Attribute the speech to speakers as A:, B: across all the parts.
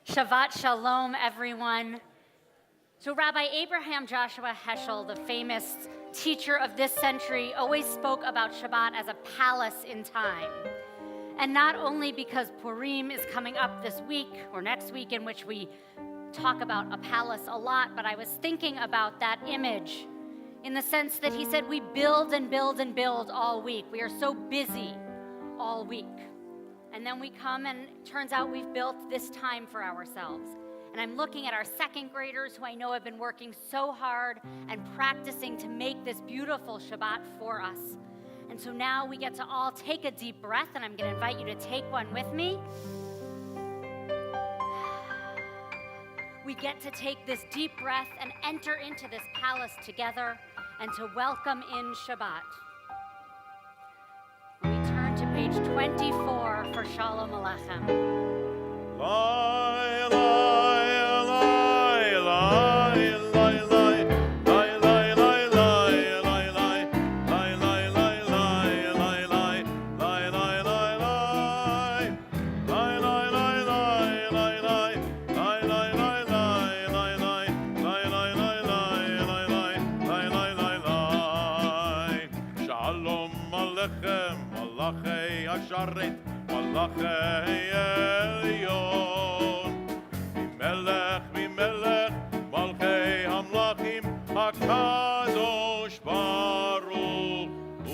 A: Shabbat Shalom, everyone. So Rabbi Abraham Joshua Heschel, the famous teacher of this century, always spoke about Shabbat as a palace in time. And not only because Purim is coming up this week or next week, in which we talk about a palace a lot, but I was thinking about that image in the sense that he said we build and build and build all week. We are so busy all week. And then we come and it turns out we've built this time for ourselves. And I'm looking at our second graders who I know have been working so hard and practicing to make this beautiful Shabbat for us. And so now we get to all take a deep breath, and I'm going to invite you to take one with me. We get to take this deep breath and enter into this palace together and to welcome in Shabbat. We turn to page 24 for Shalom Aleichem.
B: Malachei Elyon, Mimelech, Malchei Hamlachim, HaKadosh Baruch Hu,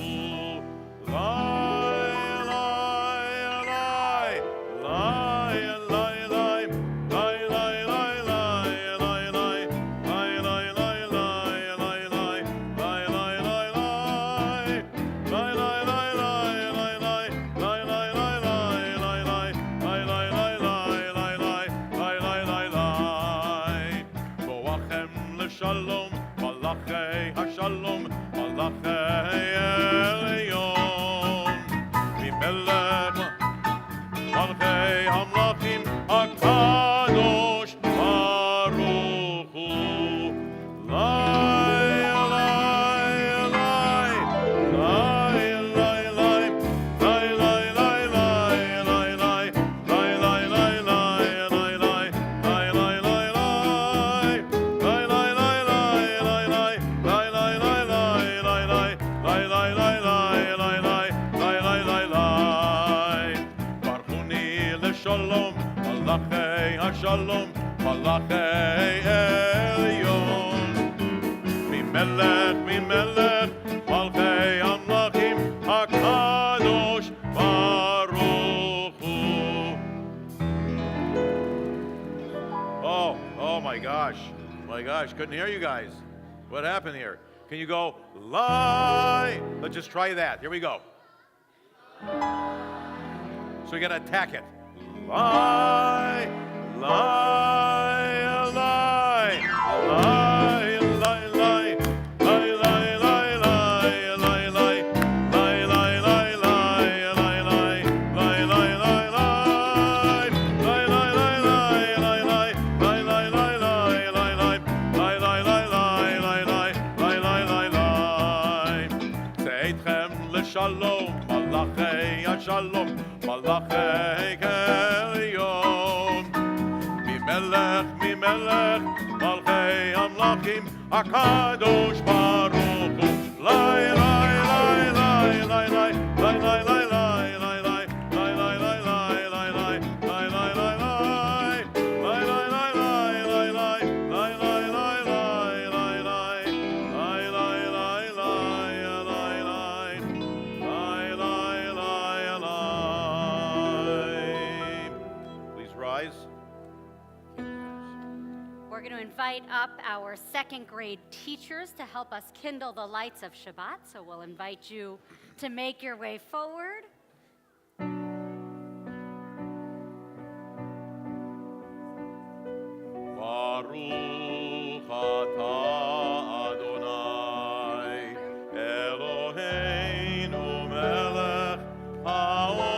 B: Shalom, Malachei HaShalom, Malachei Elyon, Mimelech, Malchei Hamlachim, HaKadosh Baruch Hu, Shalom, Malachei Elyon, Mimelech, Malchei Hamlachim, HaKadosh Baruch Hu. Oh my gosh, couldn't hear you guys. What happened here? Can you go, lie? Let's just try that. Here we go. So we gotta attack it. Lie. Shalom, Malachei HaShalom, Malachei Elyon, Mimelech, Malchei Hamlachim, HaKadosh Baruch Hu, Lai, Lai, Lai, Lai, Lai, Lai, Lai, Lai, Lai,
A: We're going to invite up our second grade teachers to help us kindle the lights of Shabbat. So we'll invite you to make your way forward.
B: Baruch atah Adonai, Eloheinu melech haolam,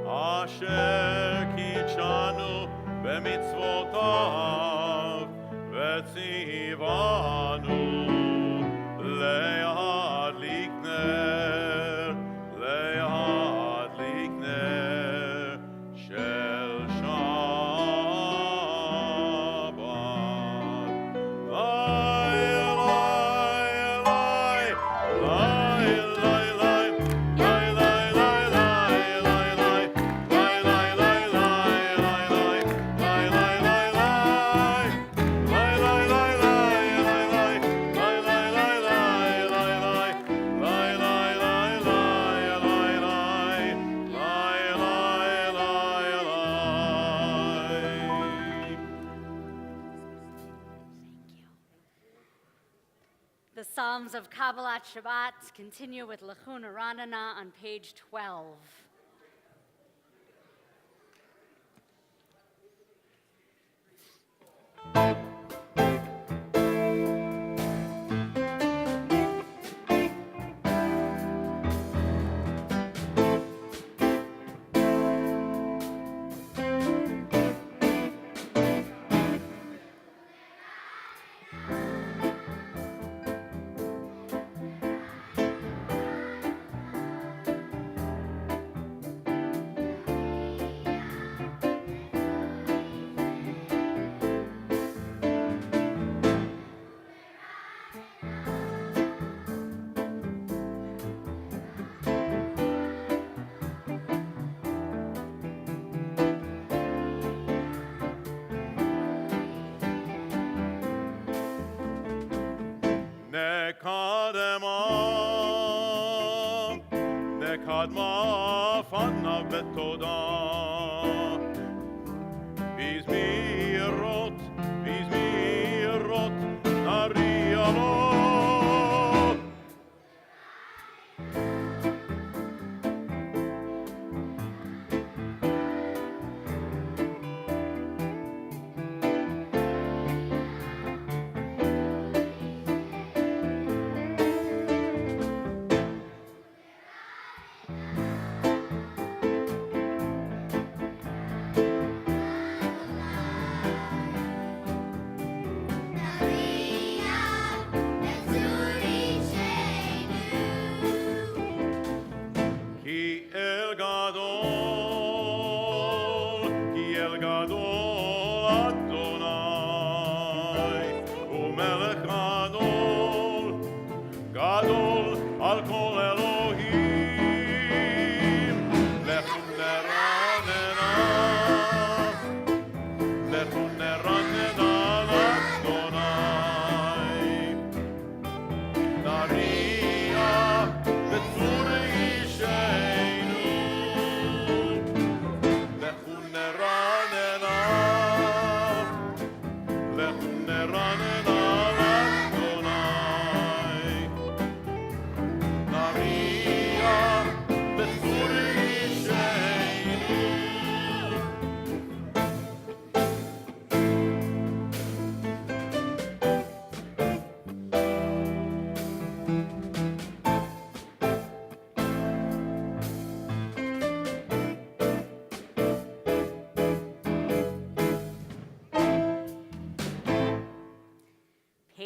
B: asher kitshanu b'mitzvotav v'tzivanu le'adlik ner, le'adlik ner,
A: Psalms of Kabbalat Shabbat continue with Lechun Ranana on page 12.
B: קדמה פניו בתודה בזמירות נריע לו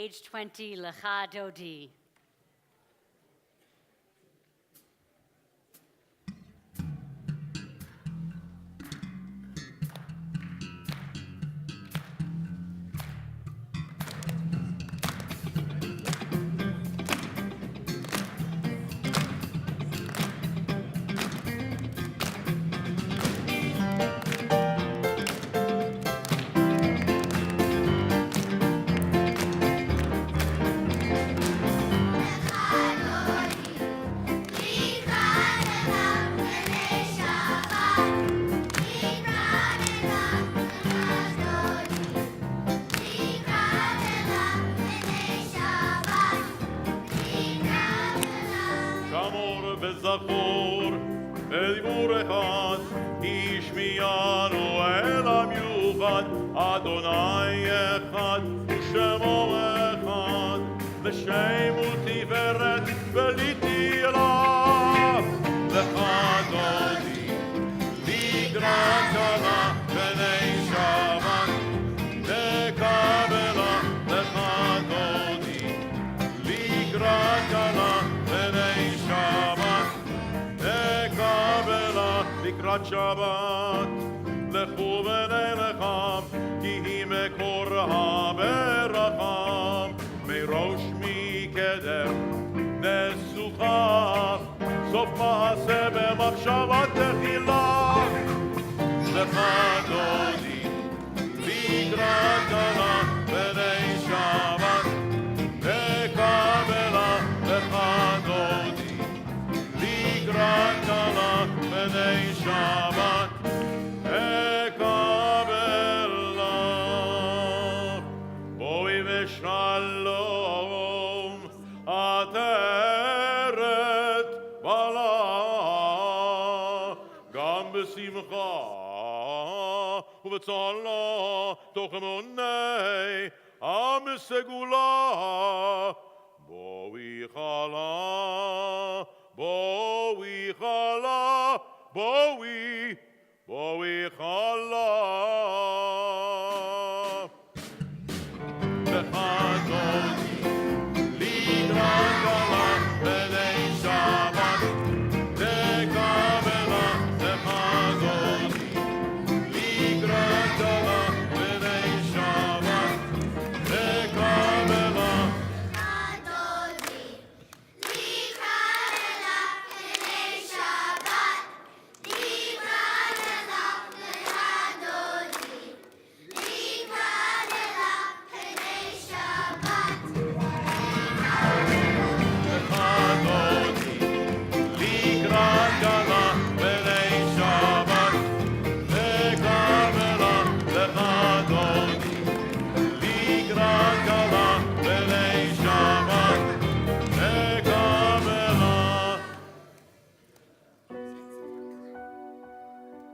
A: Page 20, Lecha Dodi.
B: זכור בדיבור אחד השמיענו אל המיוחד אדוני אחד ושמו אחד לשם ולתפארת ולתהילה לך דודי לקראת קלה בני שבת נקבלה לך דודי לקראת קלה בני שבת נקבלה לקראת שבת לכו ונלכם כי היא מקור הברכה מראש מקדם נסוכה סוף מעשה במחשבה תחילה לך דודי לקראת קלה בני שבת נקבלה לך דודי לקראת קלה בני שבת נקבלה בואי ושלום ובצהלה תוך מוני עם סגולה. בואי חלה, בואי חלה, בואי חלה. וחדוני לקראת גלה בני שבת תקבלה. וחדוני לקראת גלה בני שבת תקבלה.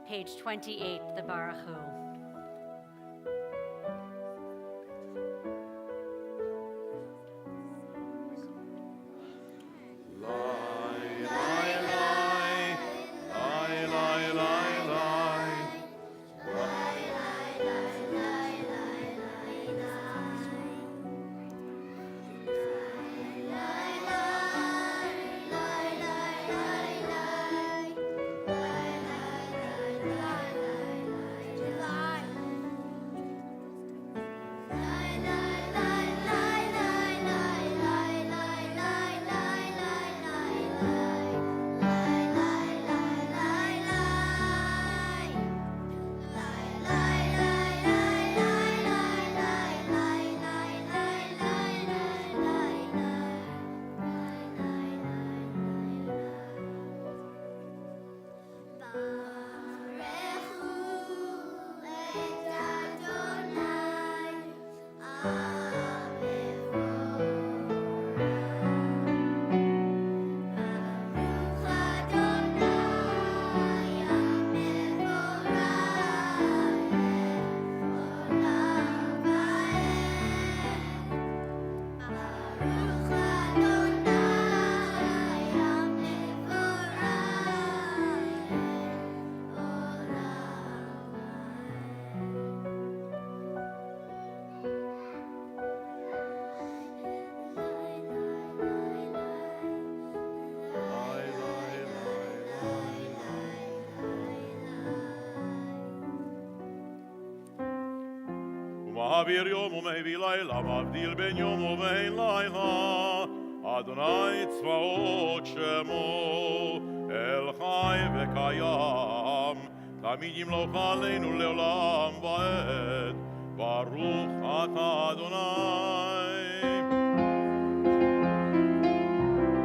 A: Page 28, the Baruch Hu.
B: מעביר יום ומביא לילה, מבדיל בין יום ובין לילה. אדוני צבאות שמו, אל חי וקיים, תמיד ימלוך עלינו לעולם ועד. ברוך אתה אדוני.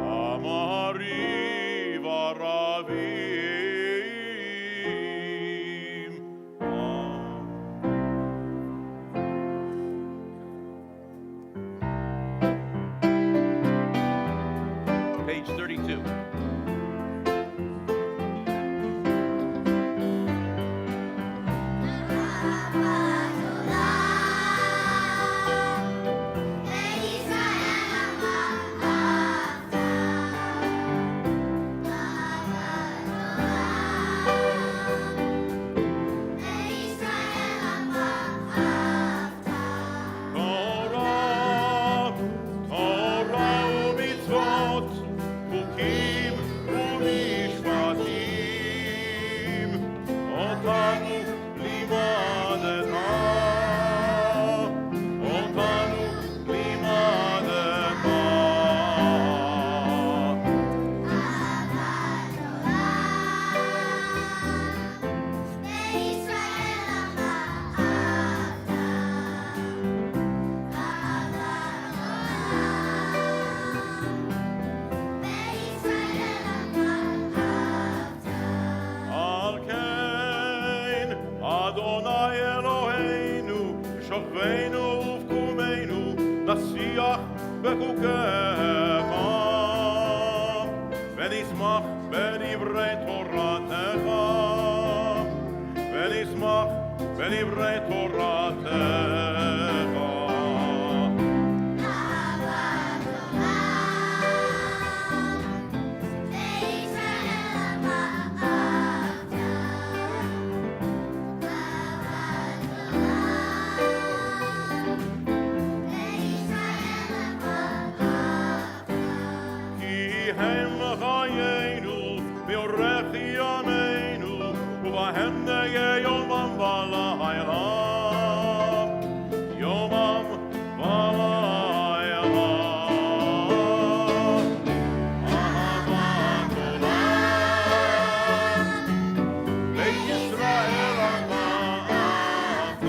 B: אמרי ורבים. Page 32. נשיח בחוקיך, ונשמח בדברי תורתך, ונשמח ודברי תורתך. ובהם נהיה יומם ולילה, יומם ולילה. אהבת עולם, בית ישראל אהבת.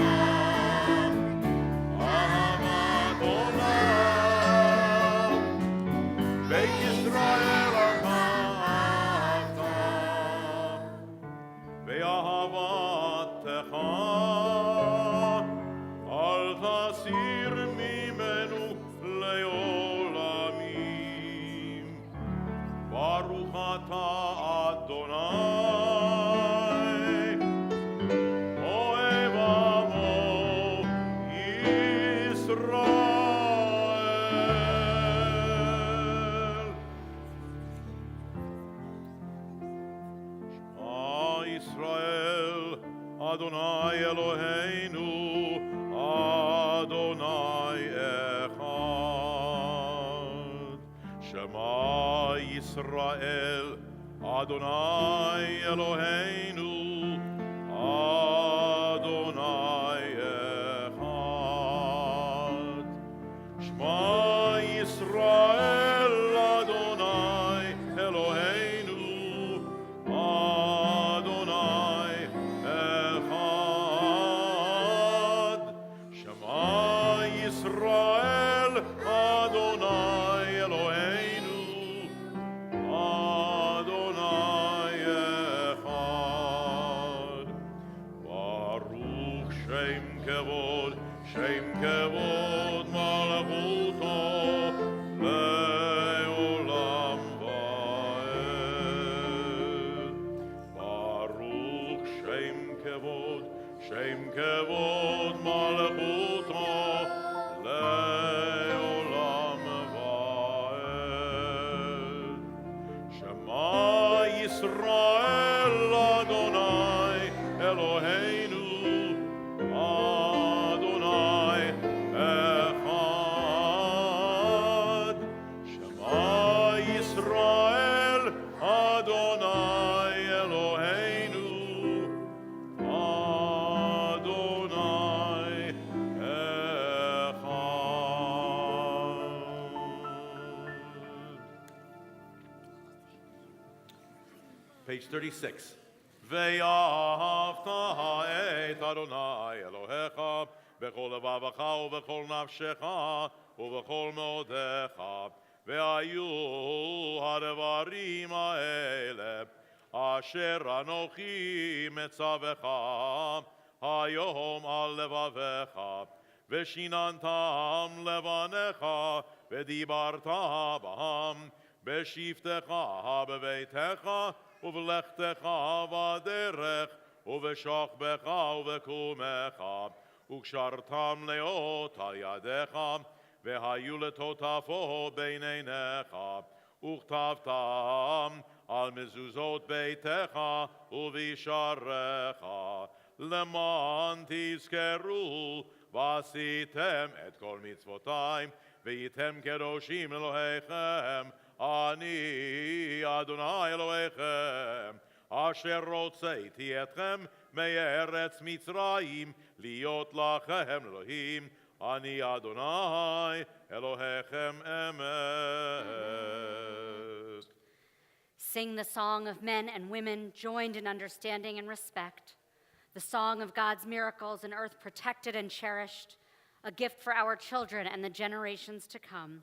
B: אהבת עולם, בית ישראל אהבת. ואהבתך אל תסיר ממנו לעולמים. ברוך אתה אדוני, אוהב עמו ישראל. ישראל, אדוני אלוהינו, אדוני אחד. שמע ישראל, אדוני אלוהינו, אדוני אחד. שמע ישראל, אדוני אלוהינו, ישראל, אדוני אלוהינו, אדוני אחד. ברוך שם כבוד, שם כבוד מלכותו לעולם ועד. ברוך שם כבוד, שם כבוד מלכותו לעולם ועד. שמע ישראל, אדוני אלוהינו, אדוני אחד. שמע ישראל, אדוני אלוהינו, אדוני Page 36. ואהבת את אדוני אלוהיך בכל לבבך ובכל נפשך ובכל מאודך. והיו הדברים האלה אשר אנוכי מצווך היום על לבביך, ושיננתם לבניך ודיברת בהם בשבתך בביתך ובלכתך בדרך ובשוכבך ובקומך, וקשרתם לאות על ידיך, והיו לטוטפות בין עיניך, וכתבתם על מזוזות ביתך ובישעריך, למען תזכרו ועשיתם את כל מצוותי, והייתם קדושים אלוהיכם, אני אדוני אלוהיכם, אשר הוצאתי אתכם מארץ מצרים, להיות לכם אלוהים, אני אדוני אלוהיכם אמת.
A: Sing the song of men and women joined in understanding and respect, the song of God's miracles, an earth protected and cherished, a gift for our children and the generations to come.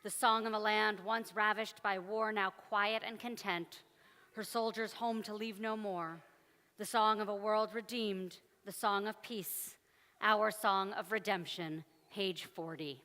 A: The song of a land once ravished by war, now quiet and content, her soldiers home to leave no more. The song of a world redeemed, the song of peace, our song of redemption, page 40.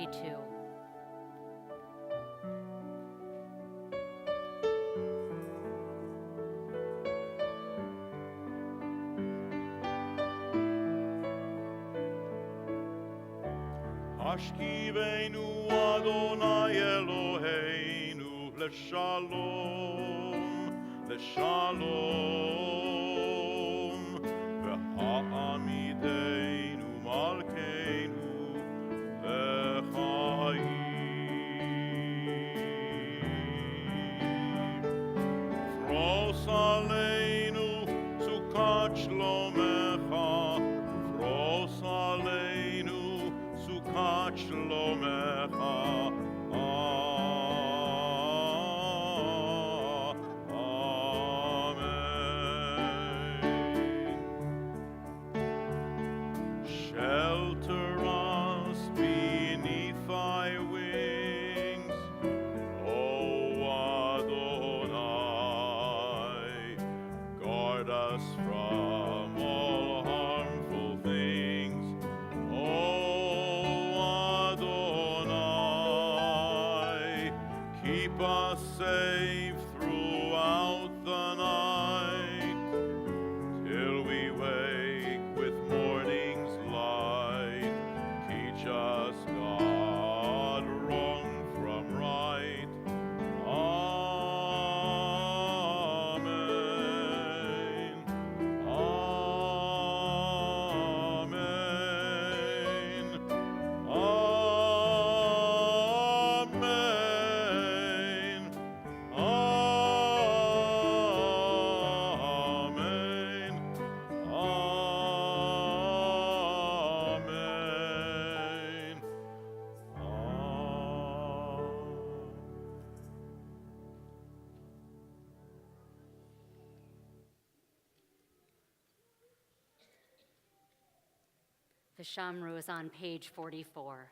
A: 42.
B: השכיבנו אדוני אלוהינו לשלום, לשלום, והעמידנו מלכנו לחיים. פרוס עלינו סוכת שלומך, פרוס עלינו סוכת שלומך. Shelter us beneath thy wings, O Adonai. Guard us from all harmful things, O Adonai. Keep us safe throughout the night, till we wake with morning's light. Teach us, God, wrong from right. Amen. Amen. Amen. Amen. Amen.
A: The Shamru is on page 44.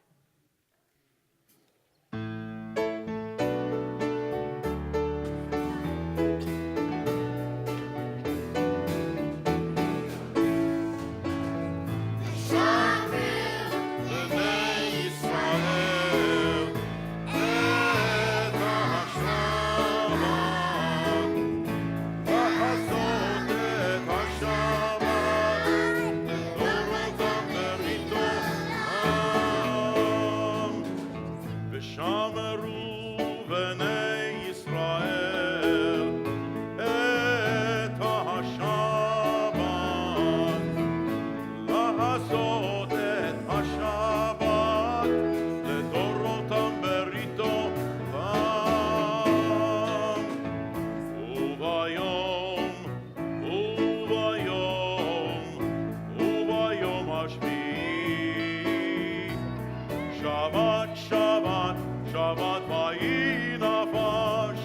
B: Shabbat, Shabbat, Shabbat vayhi nafash,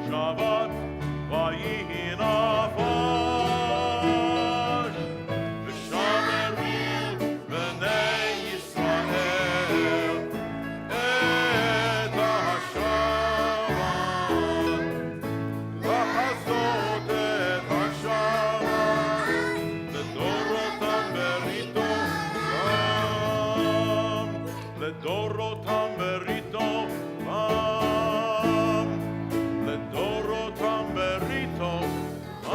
B: Shabbat vayhi nafash. V'shameru b'nei Yisrael et ha-Shabbat, לחזות את השבת, לדורותם בריתו גם, לדורותם בריתו גם, לדורותם בריתו גם.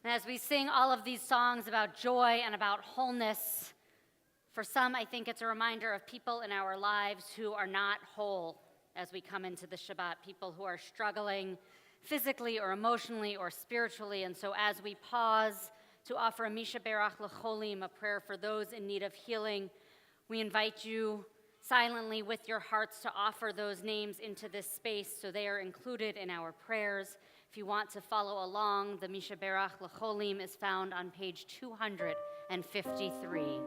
A: As we sing all of these songs about joy and about wholeness, for some, I think it's a reminder of people in our lives who are not whole as we come into the Shabbat, people who are struggling physically or emotionally or spiritually. And so as we pause to offer a Misha Berach L'cholim, a prayer for those in need of healing, we invite you silently with your hearts to offer those names into this space so they are included in our prayers. If you want to follow along, the Misha Berach L'cholim is found on page 253.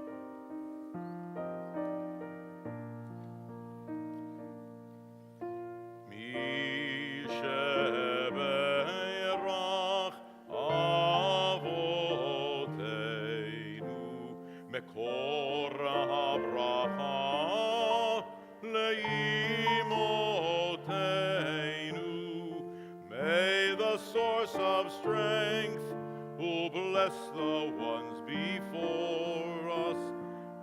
B: מקור הברכה לאמותינו, the source of strength, who bless the ones before us.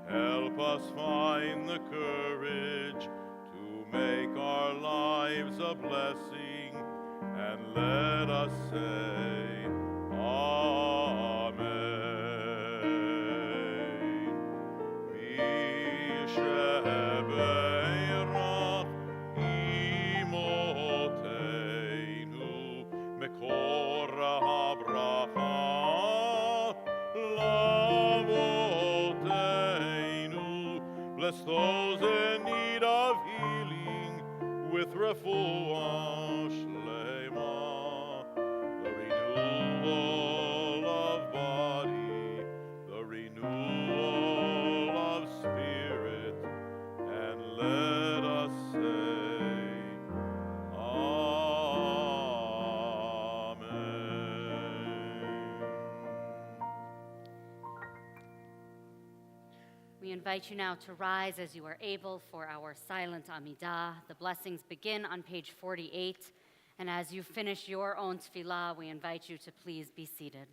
B: Help us find the courage to make our lives a blessing, and let us say, Amen. Mishebeirach imoteinu mekor habracha lavoteinu. Bless those in need of healing with refuah shlema, the renewal of body, the renewal of spirit, and let us say, Amen.
A: We invite you now to rise as you are able for our silent Amidah. The blessings begin on page 48, and as you finish your own tefillah, we invite you to please be seated.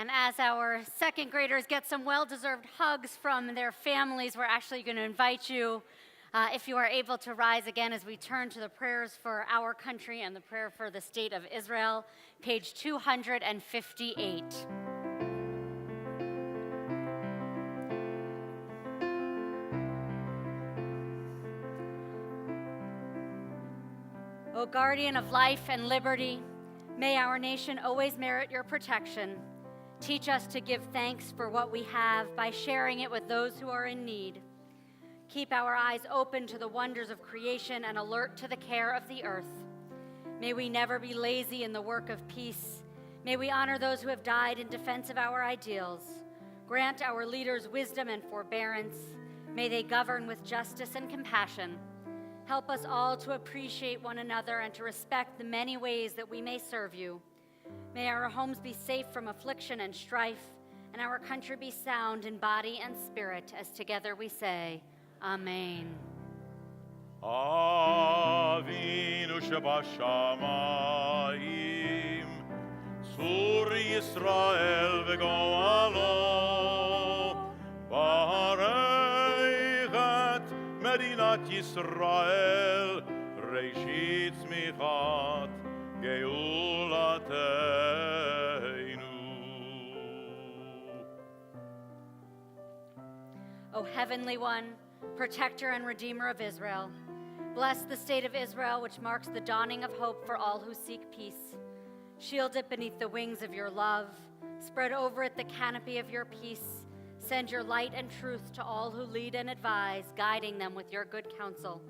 A: And as our second graders get some well-deserved hugs from their families, we're actually going to invite you, if you are able, to rise again as we turn to the prayers for our country and the prayer for the state of Israel, page 258. O guardian of life and liberty, may our nation always merit your protection. Teach us to give thanks for what we have by sharing it with those who are in need. Keep our eyes open to the wonders of creation and alert to the care of the earth. May we never be lazy in the work of peace. May we honor those who have died in defense of our ideals. Grant our leaders wisdom and forbearance. May they govern with justice and compassion. Help us all to appreciate one another and to respect the many ways that we may serve you. May our homes be safe from affliction and strife, and our country be sound in body and spirit, as together we say, Amen.
B: Avinu Shebashamayim, Sur Yisrael v'go'alo, Barechet Medinat Yisrael, Reishit Tzmichat Geulateinu.
A: O Heavenly One, Protector and Redeemer of Israel, bless the state of Israel, which marks the dawning of hope for all who seek peace. Shield it beneath the wings of your love. Spread over it the canopy of your peace. Send your light and truth to all who lead and advise, guiding them with your good counsel.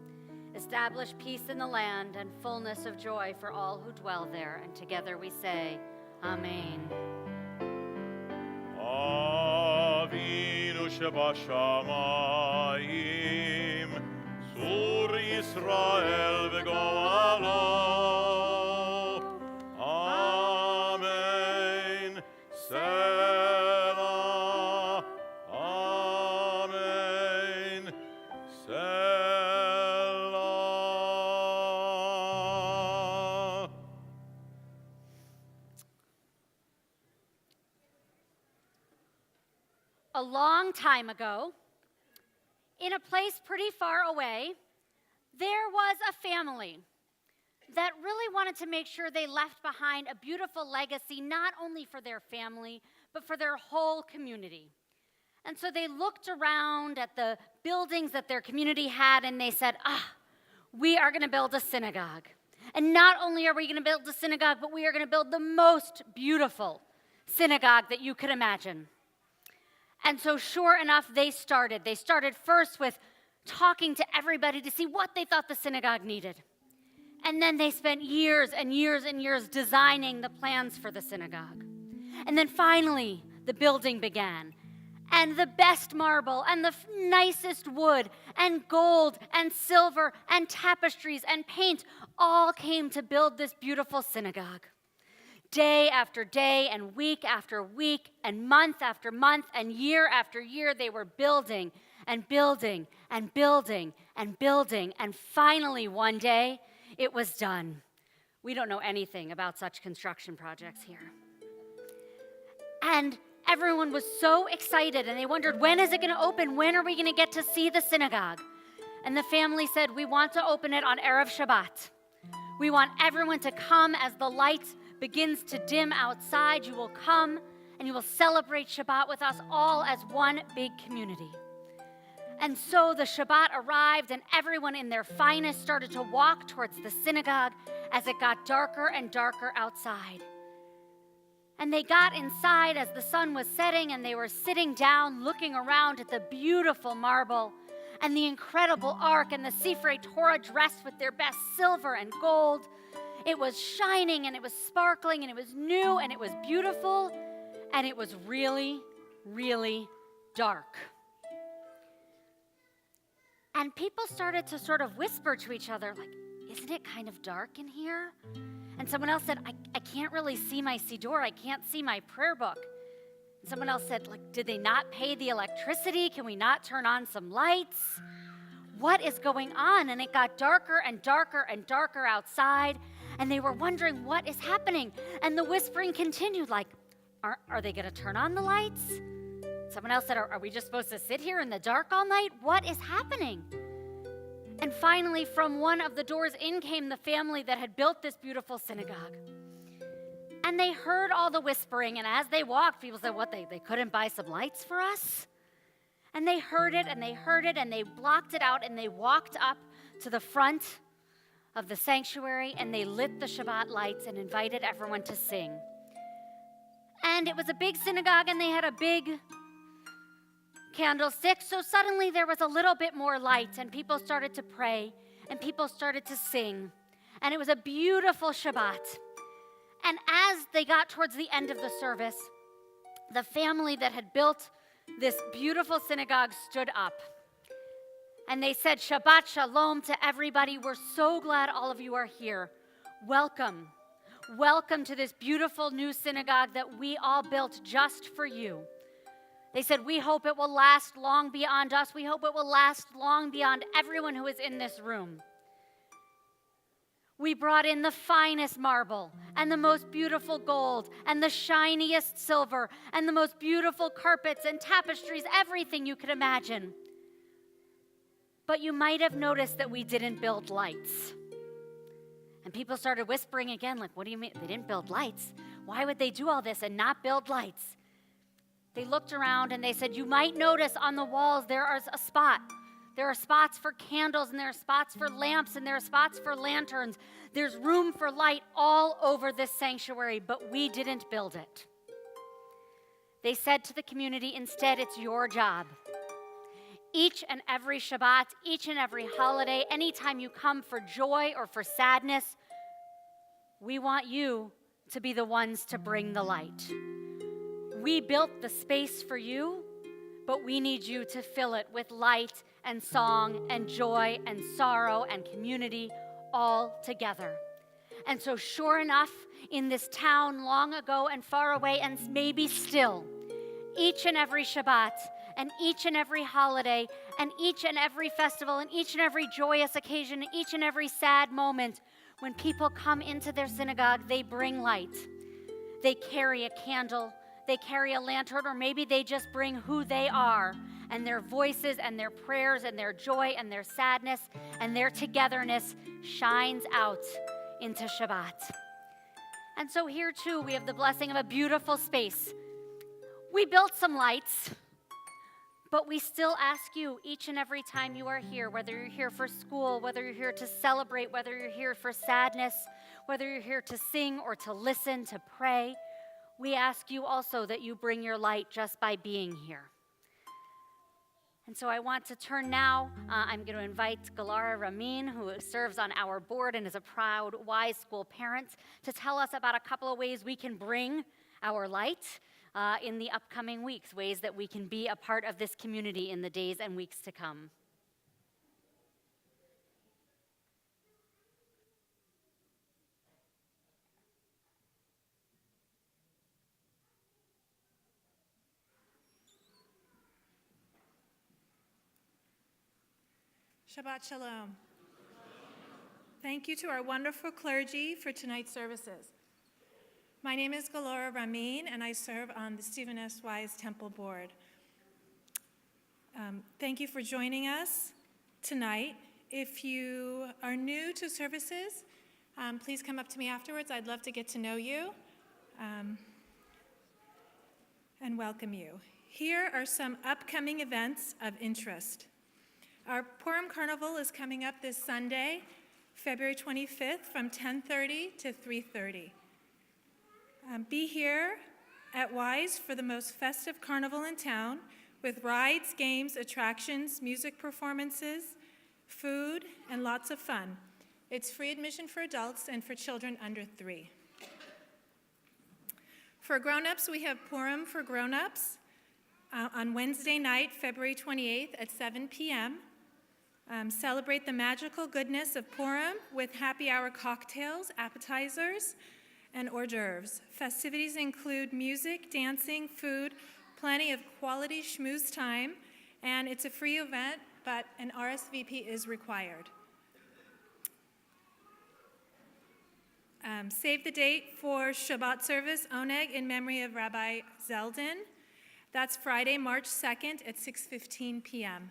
A: Establish peace in the land and fullness of joy for all who dwell there. And together we say, Amen.
B: Avinu Shebashamayim, Sur Yisrael v'go'alo, Amen. Selah, Amen. Selah.
A: A long time ago, in a place pretty far away, there was a family that really wanted to make sure they left behind a beautiful legacy, not only for their family, but for their whole community. And so they looked around at the buildings that their community had, and they said, we are going to build a synagogue. And not only are we going to build a synagogue, but we are going to build the most beautiful synagogue that you could imagine. And so sure enough, they started. They started first with talking to everybody to see what they thought the synagogue needed. And then they spent years and years and years designing the plans for the synagogue. And then finally, the building began. And the best marble and the nicest wood and gold and silver and tapestries and paint all came to build this beautiful synagogue. Day after day and week after week and month after month and year after year, they were building and building and building and building. And finally, one day, it was done. We don't know anything about such construction projects here. And everyone was so excited, and they wondered, when is it going to open? When are we going to get to see the synagogue? And the family said, we want to open it on Erev Shabbat. We want everyone to come as the light begins to dim outside. You will come and you will celebrate Shabbat with us all as one big community. And so the Shabbat arrived, and everyone in their finest started to walk towards the synagogue as it got darker and darker outside. And they got inside as the sun was setting, and they were sitting down looking around at the beautiful marble and the incredible ark and the Sifrei Torah dressed with their best silver and gold. It was shining, and it was sparkling, and it was new, and it was beautiful, and it was really, really dark. And people started to sort of whisper to each other, like, isn't it kind of dark in here? And someone else said, I can't really see my Siddur. I can't see my prayer book. And someone else said, like, did they not pay the electricity? Can we not turn on some lights? What is going on? And it got darker and darker and darker outside, and they were wondering what is happening. And the whispering continued, like, Are they going to turn on the lights? Someone else said, are we just supposed to sit here in the dark all night? What is happening? And finally, from one of the doors in came the family that had built this beautiful synagogue. And they heard all the whispering, and as they walked, people said, what, they couldn't buy some lights for us? And they heard it, and they heard it, and they blocked it out, and they walked up to the front of the sanctuary, and they lit the Shabbat lights and invited everyone to sing. And it was a big synagogue, and they had a big candlestick, so suddenly there was a little bit more light, and people started to pray, and people started to sing, and it was a beautiful Shabbat. And as they got towards the end of the service, the family that had built this beautiful synagogue stood up, and they said, Shabbat Shalom to everybody. We're so glad all of you are here. Welcome. Welcome to this beautiful new synagogue that we all built just for you. They said, we hope it will last long beyond us. We hope it will last long beyond everyone who is in this room. We brought in the finest marble and the most beautiful gold and the shiniest silver and the most beautiful carpets and tapestries, everything you could imagine. But you might have noticed that we didn't build lights. And people started whispering again, like, what do you mean? They didn't build lights. Why would they do all this and not build lights? They looked around and they said, you might notice on the walls there is a spot. There are spots for candles, and there are spots for lamps, and there are spots for lanterns. There's room for light all over this sanctuary, but we didn't build it. They said to the community, instead, it's your job. Each and every Shabbat, each and every holiday, anytime you come for joy or for sadness, we want you to be the ones to bring the light. We built the space for you, but we need you to fill it with light and song and joy and sorrow and community all together. And so sure enough, in this town long ago and far away and maybe still, each and every Shabbat and each and every holiday and each and every festival and each and every joyous occasion and each and every sad moment, when people come into their synagogue, they bring light. They carry a candle, they carry a lantern, or maybe they just bring who they are and their voices and their prayers and their joy and their sadness and their togetherness shines out into Shabbat. And so here too, we have the blessing of a beautiful space. We built some lights, but we still ask you each and every time you are here, whether you're here for school, whether you're here to celebrate, whether you're here for sadness, whether you're here to sing or to listen, to pray, we ask you also that you bring your light just by being here. And so I want to turn now, I'm going to invite Galara Ramin, who serves on our board and is a proud Wise School parent, to tell us about a couple of ways we can bring our light in the upcoming weeks, ways that we can be a part of this community in the days and weeks to come.
C: Shabbat Shalom. Thank you to our wonderful clergy for tonight's services. My name is Galara Ramin, and I serve on the Stephen S. Wise Temple Board. Thank you for joining us tonight. If you are new to services, please come up to me afterwards. I'd love to get to know you and welcome you. Here are some upcoming events of interest. Our Purim Carnival is coming up this Sunday, February 25th from 10:30 to 3:30. Be here at Wise for the most festive carnival in town with rides, games, attractions, music performances, food, and lots of fun. It's free admission for adults and for children under 3. For grown-ups, we have Purim for grown-ups on Wednesday night, February 28th at 7 p.m. Celebrate the magical goodness of Purim with happy hour cocktails, appetizers, and hors d'oeuvres. Festivities include music, dancing, food, plenty of quality schmooze time, and it's a free event, but an RSVP is required. Save the date for Shabbat Service, Oneg, in memory of Rabbi Zeldin. That's Friday, March 2nd at 6:15 p.m.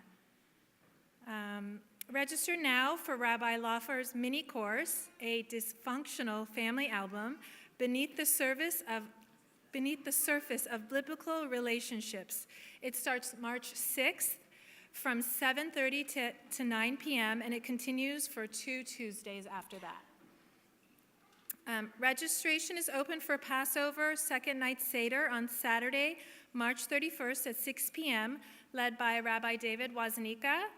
C: Register now for Rabbi Laufer's mini course, A Dysfunctional Family Album, Beneath the Surface of Biblical Relationships. It starts March 6th from 7:30 to 9 p.m., and it continues for 2 Tuesdays after that. Registration is open for Passover Second Night Seder on Saturday, March 31st at 6 p.m., led by Rabbi David Woznicka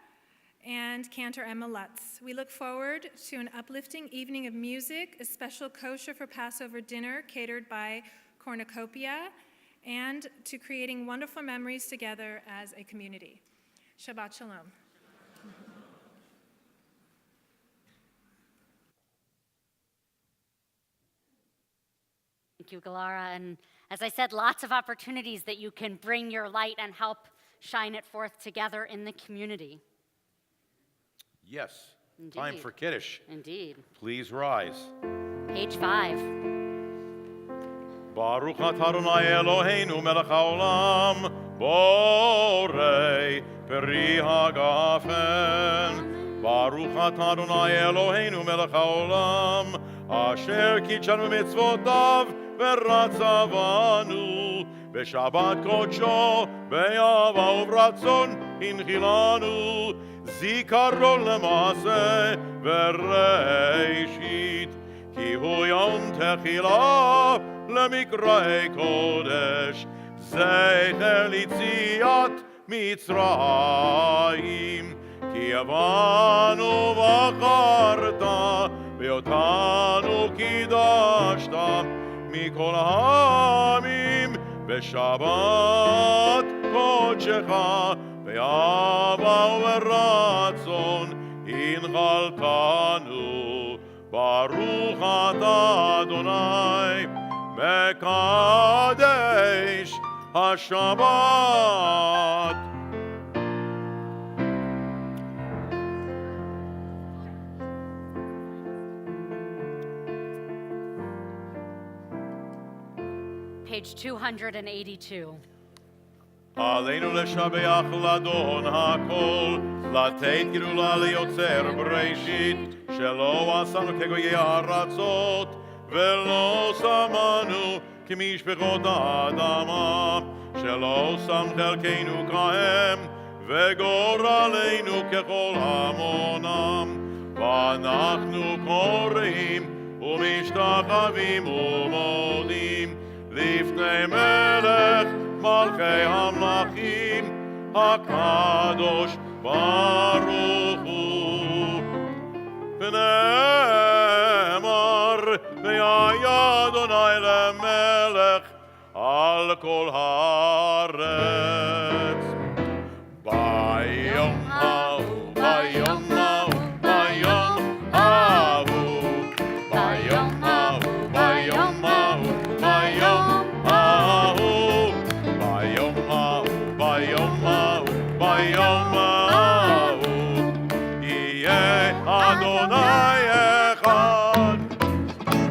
C: and Cantor Emma Lutz. We look forward to an uplifting evening of music, a special kosher for Passover dinner catered by Cornucopia, and to creating wonderful memories together as a community. Shabbat Shalom.
A: Thank you, Galara. And as I said, lots of opportunities that you can bring your light and help shine it forth together in the community.
B: Yes.
A: Indeed.
B: Time for Kiddush.
A: Indeed.
B: Please rise.
A: Page 5.
B: Baruch atah Adonai Eloheinu melech haolam, borei peri hagafen. Baruch atah Adonai Eloheinu melech haolam, asher kitshanu mitzvotav v'ratzavanu, b'shabbat kodsho, b'yava u'vratzon hinchilanu, zikaron lemase v'reishit, ki hu yom techila למקראי קודש, זכר ליציאת מצרים, כי יבנו בחרת, ואותנו קידשת מכל העמים, בשבת קודשך, באהבה וברצון, הנחלתנו, ברוך אתה אדוני, מקדש השבת.
A: Page 282.
B: עלינו לשבח לאדון הכל, לתת גדולה ליוצר בראשית, שלא עשנו כגויי הארצות, ולא שמנו כמשפחות האדמה, שלא שם חלקנו כהם, וגורלנו ככל המונם. ואנחנו קוראים ומשתחווים ומודים לפני מלך מלכי המלכים, הקדוש ברוך הוא. ונאמר והיה אדוני למלך על כל הארץ. ביום ההוא, ביום ההוא, ביום ההוא, ביום ההוא, ביום ההוא, ביום ההוא, ביום ההוא, ביום ההוא, ביום ההוא, יהיה אדוני אחד.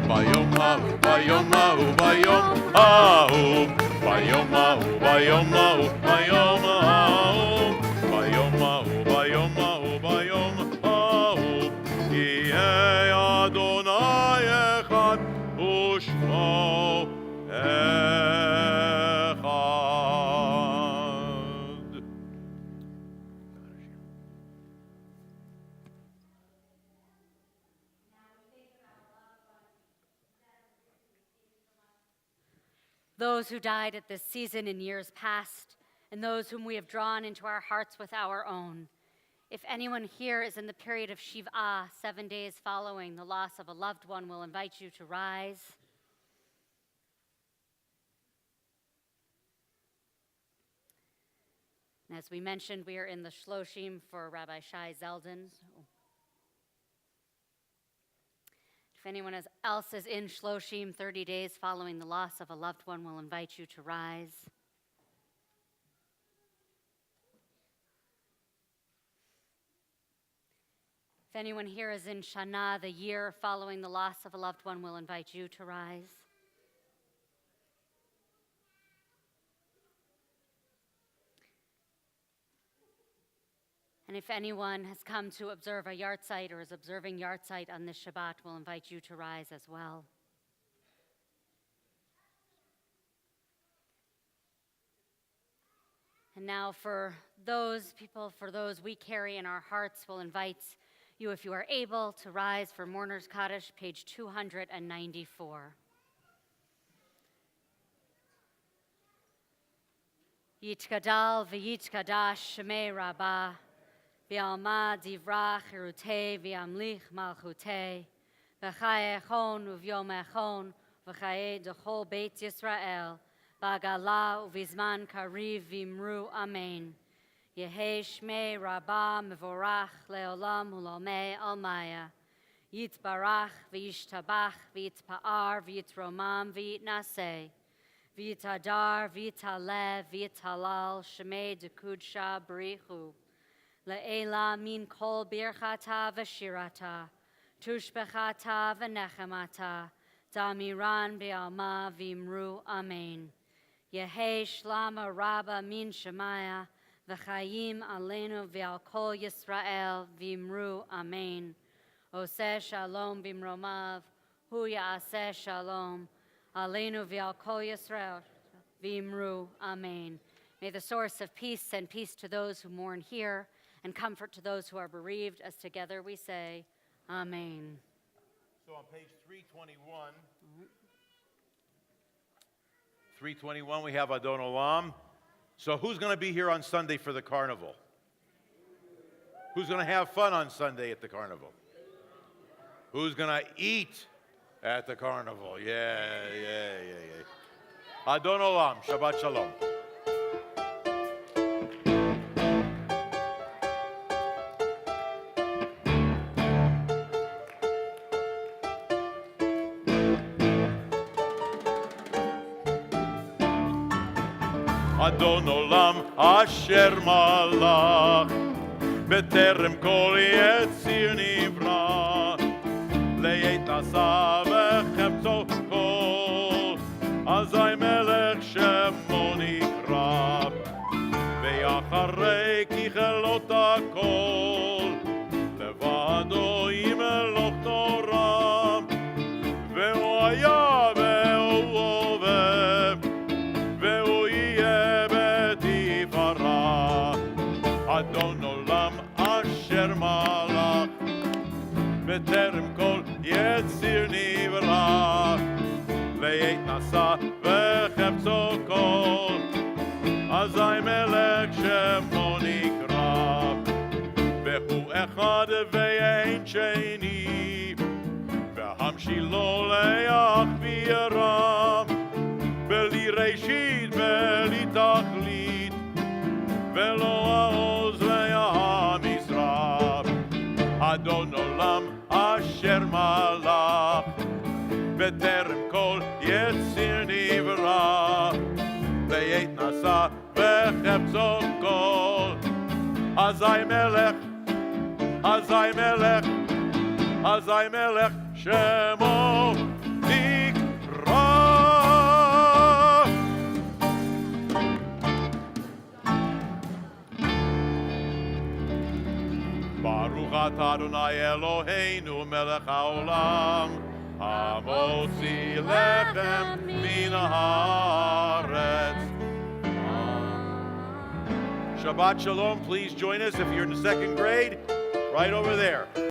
B: ביום ההוא, ביום ההוא, ביום ההוא, ביום ההוא, ביום ההוא, ביום ההוא, ביום ההוא, ביום ההוא, ביום ההוא, יהיה אדוני אחד ושמו אחד.
A: Those who died at this season in years past, and those whom we have drawn into our hearts with our own. If anyone here is in the period of Shiv'ah, 7 days following the loss of a loved one, we'll invite you to rise. And as we mentioned, we are in the Shloshim for Rabbi Shai Zeldin. If anyone else is in Shloshim, 30 days following the loss of a loved one, we'll invite you to rise. If If anyone here is in Shana, the year following the loss of a loved one, we'll invite you to rise. And if anyone has come to observe a yahrzeit or is observing yahrzeit on this Shabbat, we'll invite you to rise as well. And now for those we carry in our hearts, we'll invite you, if you are able, to rise for Mourner's Kaddish, page 294. Yitkadal v'yitkadash shemei Rabba, v'alma divrach irutei v'amlich malchutei, v'chaye echon uvyom echon, v'chaye dechol beit Yisrael, b'agala uvizman kariv v'imru amen. Yehei shmei Rabba mevorach leolam ulomei almaya. Yitbarach v'yishtabach v'yitpa'ar v'yitromam v'yitnaseh. V'yitadar v'yitalev v'yitalal shmei dekudsha b'richu. Le'ela min kol birchata v'shirata. Tushbechata v'nechemata. Damiran b'alma v'imru amen. Yehei shlama Rabba min shemaya. V'chayim aleinu v'al kol Yisrael v'imru amen. Oseh shalom b'mromav, hu ya'aseh shalom. Aleinu v'al kol Yisrael v'imru amen. May the source of peace send peace to those who mourn here and comfort to those who are bereaved, as together we say, amen.
B: So on page 321, we have Adon Olam. So who's going to be here on Sunday for the carnival? Who's going to have fun on Sunday at the carnival? Who's going to eat at the carnival? Yeah. Adon Olam, Shabbat Shalom. Adon Olam asher malach beterem kol yetzir nivra leit asa v'chepto kol azay melech shemo nikra ve'acharei kichelot hakol levado imelech Torah ve'hu haya ve'hu oveh ve'hu Adon Olam asher malach beterem kol yetzir nivra leit nasa v'chepto kol azay melech shemo nikra ve'hu echad ve'ein sheni v'hamshilo le'ach v'yaram beli reishit beli tachlit ve'lo ha'oz ve'ha'mizrach Adon Olam asher malach beterem kol yetzir nivra ve'yet nasa v'chepto kol azay melech shemo nikra. Baruch atah Adonai Eloheinu melech haolam hamotzi lechem min haaretz. Shabbat Shalom. Please join us if you're in the second grade, right over there.